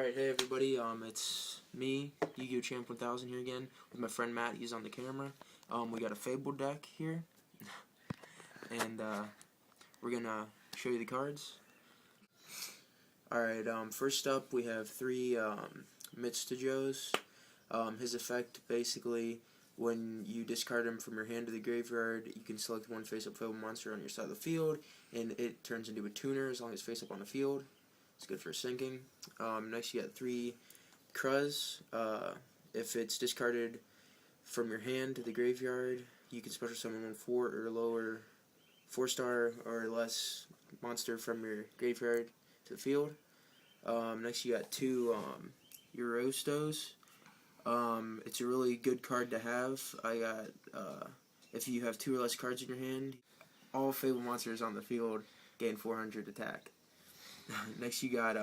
Alright, hey everybody, it's me, Yu-Gi-Oh! Champ 1000 here again, with my friend Matt. He's on the camera. We got a fabled deck here, and we're gonna show you the cards. Alright, first up we have three Mitsujoes. His effect, basically, when you discard him from your hand to the graveyard, you can select one face-up fabled monster on your side of the field, and it turns into a tuner as long as face-up on the field. It's good for sinking. Next you got three Kruz. If it's discarded from your hand to the graveyard, you can special summon one 4 or lower 4-star or less monster from your graveyard to the field. Next you got two Eurostos. It's a really good card to have. If you have 2 or less cards in your hand, all fabled monsters on the field gain 400 attack. Next you got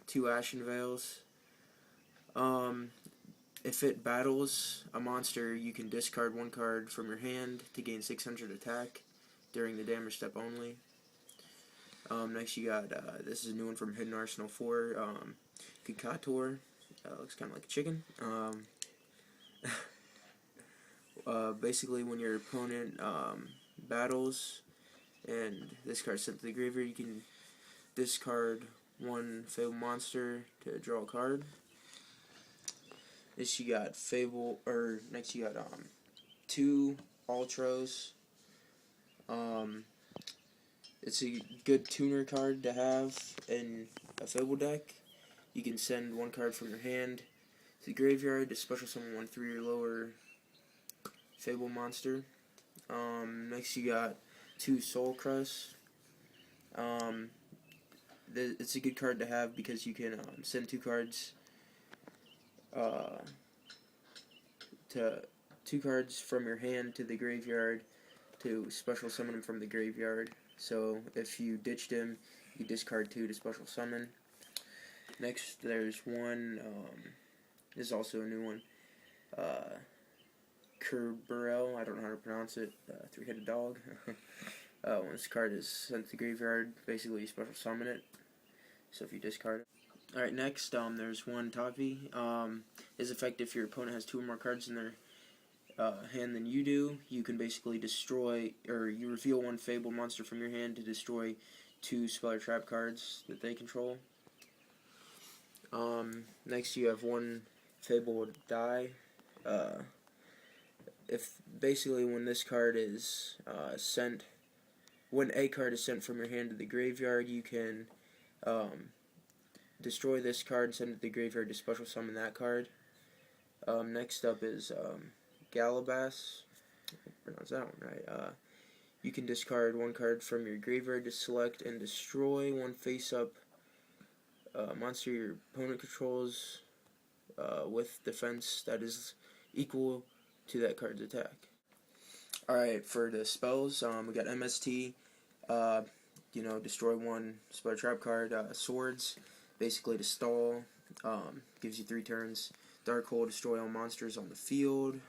two Ashen Veils. If it battles a monster, you can discard one card from your hand to gain 600 attack during the damage step only. Next you got, this is a new one from Hidden Arsenal 4, Kikator. Looks kind of like a chicken. Basically when your opponent battles and this card's sent to the graveyard, you can discard one fabled monster to draw a card. Next you got two Ultros. It's a good tuner card to have in a fabled deck. You can send one card from your hand to the graveyard to special summon one 3 or lower fabled monster. Next you got two Soul Crust. It's a good card to have because you can send 2 cards from your hand to the graveyard to special summon him from the graveyard. So if you ditched him, you discard 2 to special summon. Next there's one, this is also a new one, Kerburel, I don't know how to pronounce it, 3-headed dog. When this card is sent to the graveyard, basically you special summon it, so if you discard it. Alright, next, there's one Tavi. His effect, if your opponent has 2 or more cards in their hand than you do, you can basically destroy, or you reveal one fabled monster from your hand to destroy 2 spell or trap cards that they control. Next you have one fabled die. When this card is sent, when a card is sent from your hand to the graveyard, you can destroy this card and send it to the graveyard to special summon that card. Next up is Galabas. Pronounce that one right. You can discard one card from your graveyard to select and destroy one face-up monster your opponent controls with defense that is equal to that card's attack. Alright, for the spells, we got MST, destroy one spell trap card. Swords, basically to stall, gives you 3 turns. Dark Hole, destroy all monsters on the field.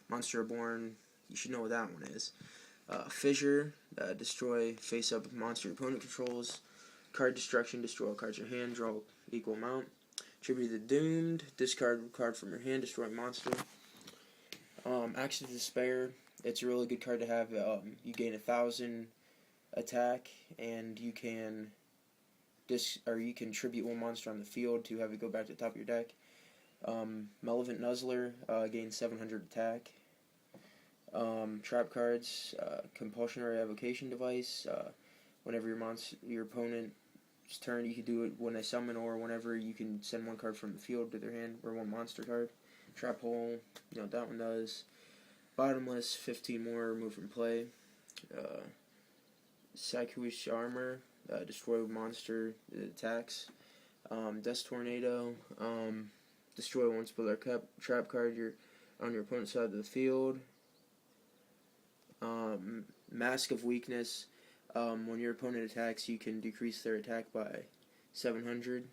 Monster Reborn, you should know what that one is. Fissure, destroy face-up monster your opponent controls. Card Destruction, destroy all cards in your hand, draw equal amount. Tribute to the Doomed, discard a card from your hand, destroy a monster. Axe of Despair, it's a really good card to have. You gain 1,000 attack, and you can tribute one monster on the field to have it go back to the top of your deck. Malevolent Nuzzler, gains 700 attack. Trap cards, Compulsionary Evocation Device. Whenever your opponent's turn, you can do it when they summon, or whenever you can send one card from the field to their hand, or one monster card. Trap Hole, that one does. Bottomless, 15 more removed from play. Sakuish Armor, destroy monster that attacks. Dust Tornado, destroy one spell or trap card on your opponent's side of the field. Mask of Weakness, when your opponent attacks, you can decrease their attack by 700.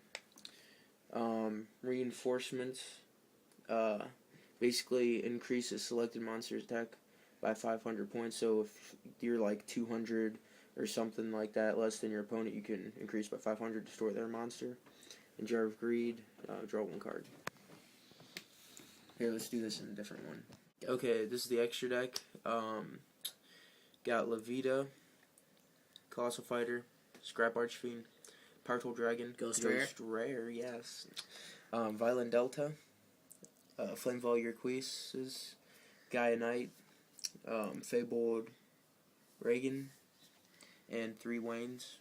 Reinforcements, basically increases selected monster's attack by 500 points, so if you're like 200 or something like that less than your opponent, you can increase by 500 to destroy their monster. and Jar of Greed. Draw one card. Here, let's do this in a different one. Okay, this is the extra deck. Got Levita, Colossal Fighter, Scrap Archfiend, Powerful Dragon, Ghost Rare, yes. Violent Delta, Flame Vol Urquises, Gaia Knight, Fabled Reagan, and 3 Waynes.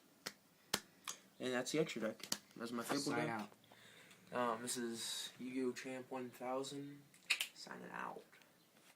And that's the extra deck. That's my Fabled deck. This is Yu-Gi-Oh! Champ 1000, signing out.